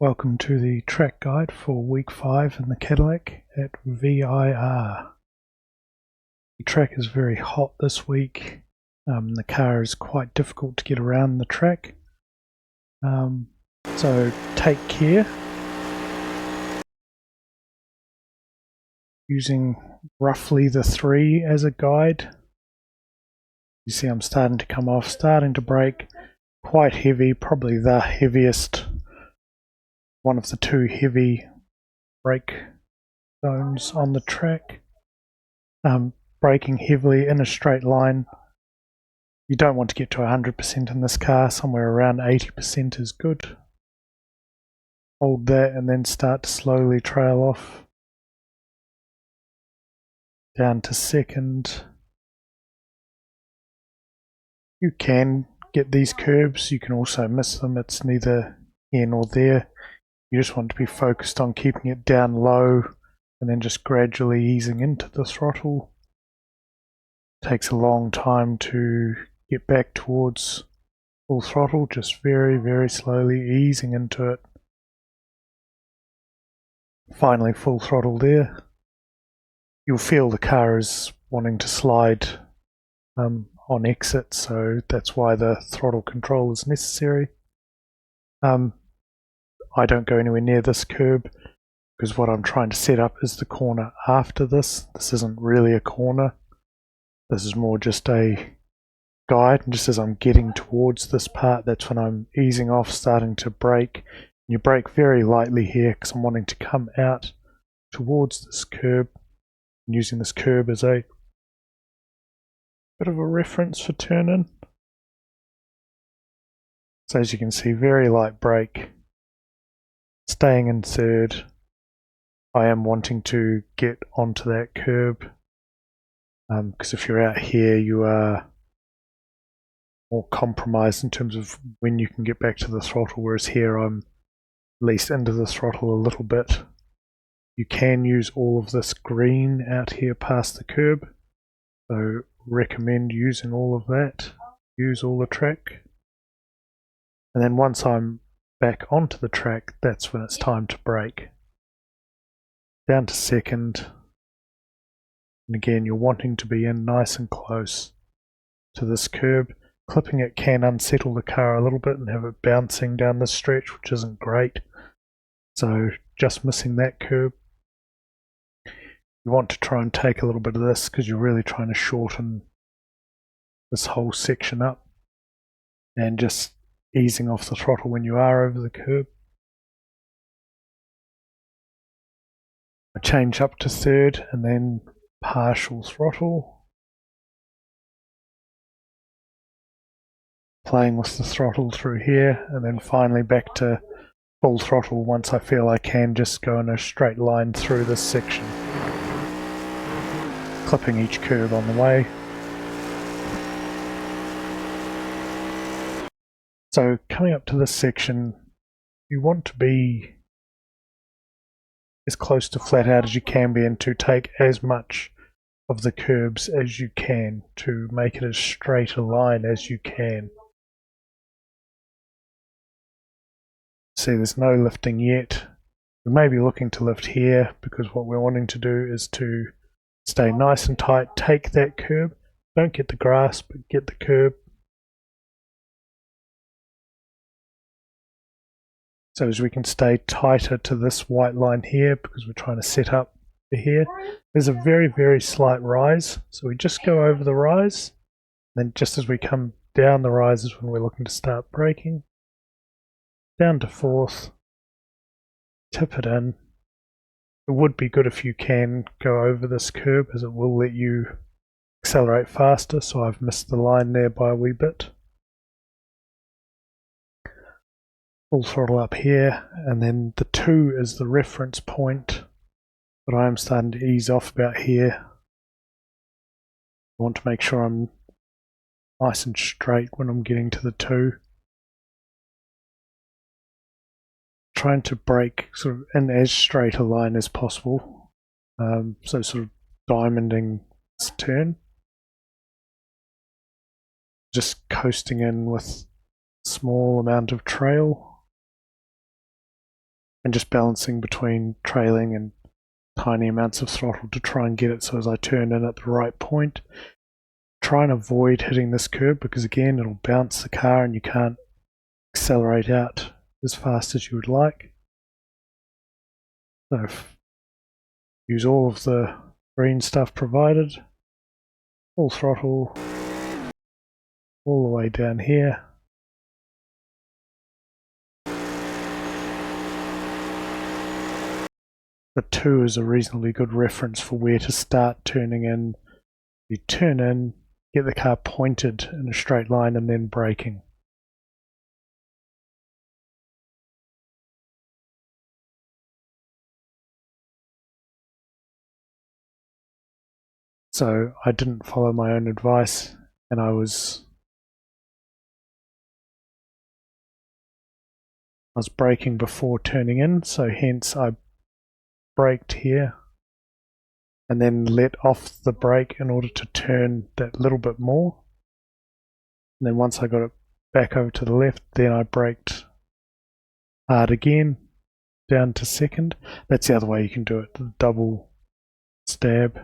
Welcome to the track guide for week 5 in the Cadillac at VIR. The track is very hot this week. The car is quite difficult to get around the track. So take care. Using roughly the 3 as a guide. You see I'm starting to come off, starting to brake. Quite heavy, probably the heaviest, one of the 2 heavy brake zones on the track. Braking heavily in a straight line. You don't want to get to 100% in this car, somewhere around 80% is good. Hold that and then start to slowly trail off down to second. You can get these curbs, you can also miss them, it's neither here nor there. You just want to be focused on keeping it down low and then just gradually easing into the throttle. It takes a long time to get back towards full throttle, just very, very slowly easing into it. Finally full throttle there. You'll feel the car is wanting to slide on exit, so that's why the throttle control is necessary. I don't go anywhere near this curb because what I'm trying to set up is the corner after this. This isn't really a corner. This is more just a guide, and just as I'm getting towards this part, that's when I'm easing off, starting to brake. You brake very lightly here because I'm wanting to come out towards this curb, and using this curb as a bit of a reference for turn-in. So as you can see, very light brake, staying in third. I am wanting to get onto that curb because if you're out here you are more compromised in terms of when you can get back to the throttle, whereas here I'm at least into the throttle a little bit. You can use all of this green out here past the curb, so recommend using all of that. Use all the track, and then once I'm back onto the track, that's when it's time to brake. Down to second, and again you're wanting to be in nice and close to this curb. Clipping it can unsettle the car a little bit and have it bouncing down the stretch, which isn't great. So just missing that curb. You want to try and take a little bit of this because you're really trying to shorten this whole section up, and just easing off the throttle when you are over the curb. I change up to third and then partial throttle. Playing with the throttle through here, and then finally back to full throttle once I feel I can just go in a straight line through this section. Clipping each curb on the way. So coming up to this section, you want to be as close to flat out as you can be and to take as much of the curbs as you can to make it as straight a line as you can. See, there's no lifting yet. We may be looking to lift here because what we're wanting to do is to stay nice and tight, take that curb. Don't get the grass, but get the curb. So as we can stay tighter to this white line here because we're trying to set up for here. There's a very, very slight rise. So we just go over the rise. Then just as we come down the rise is when we're looking to start braking. Down to fourth. Tip it in. It would be good if you can go over this curb as it will let you accelerate faster. So I've missed the line there by a wee bit. Full throttle up here, and then the 2 is the reference point, but I am starting to ease off about here. I want to make sure I'm nice and straight when I'm getting to the 2. Trying to brake sort of in as straight a line as possible, so sort of diamonding this turn. Just coasting in with a small amount of trail. and just balancing between trailing and tiny amounts of throttle to try and get it so as I turn in at the right point. Try and avoid hitting this curb because again it'll bounce the car and you can't accelerate out as fast as you would like. So use all of the green stuff provided, full throttle all the way down here. The 2 is a reasonably good reference for where to start turning in. You turn in, get the car pointed in a straight line and then braking. So I didn't follow my own advice and I was braking before turning in, so hence I braked here and then let off the brake in order to turn that little bit more. And then once I got it back over to the left, then I braked hard again down to second. That's the other way you can do it, the double stab.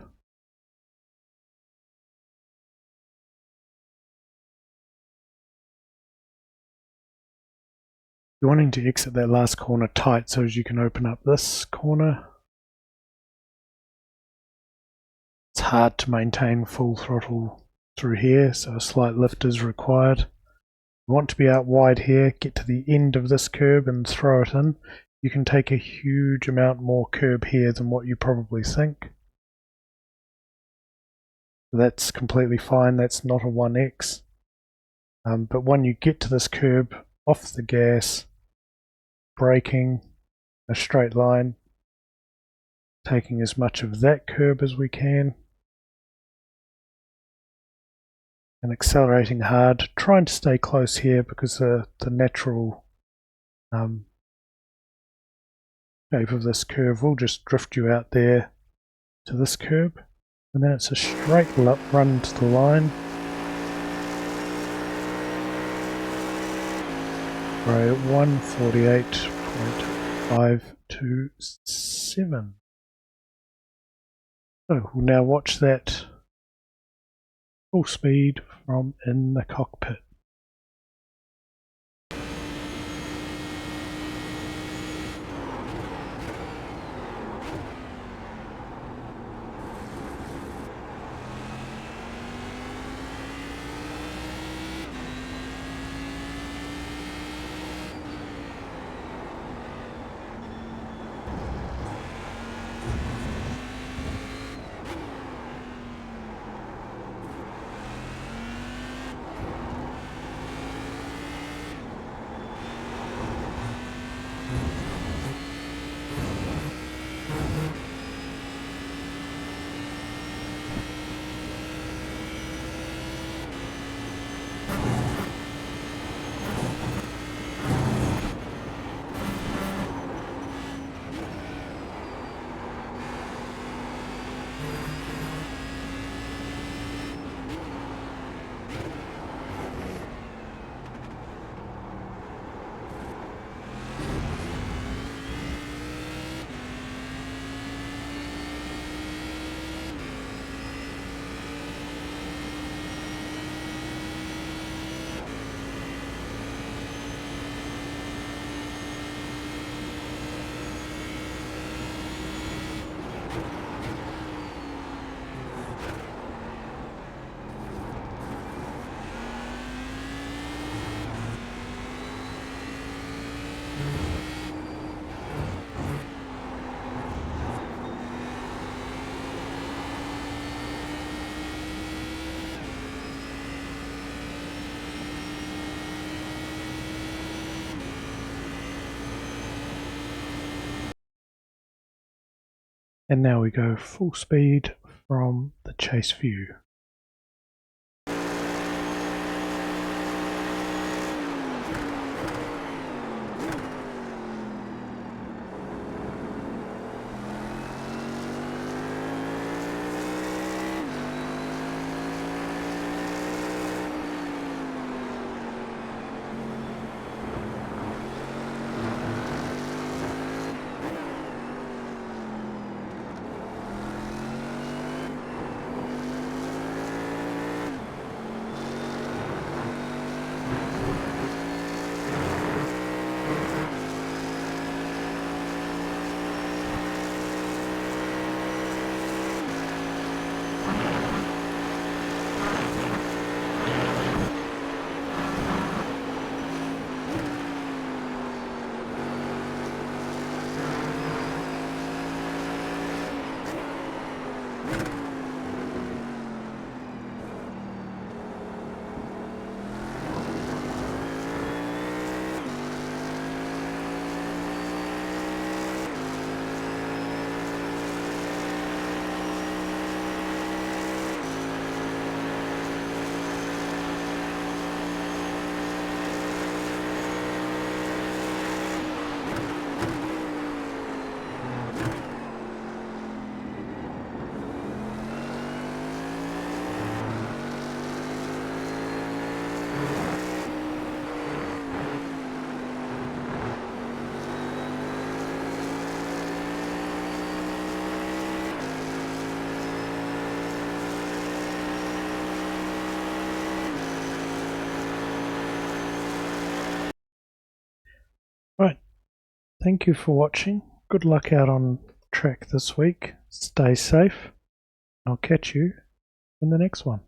You're wanting to exit that last corner tight so as you can open up this corner. It's hard to maintain full throttle through here, so a slight lift is required. You want to be out wide here, get to the end of this curb and throw it in. You can take a huge amount more curb here than what you probably think. That's completely fine, that's not a 1x. But when you get to this curb, off the gas, braking a straight line, taking as much of that curb as we can, and accelerating hard, trying to stay close here because the natural shape of this curve will just drift you out there to this curb, and then it's a straight run to the line. We're at 148.527. So we'll now watch that full speed from in the cockpit. And now we go full speed from the chase view. Thank you for watching. Good luck out on track this week. Stay safe. I'll catch you in the next one.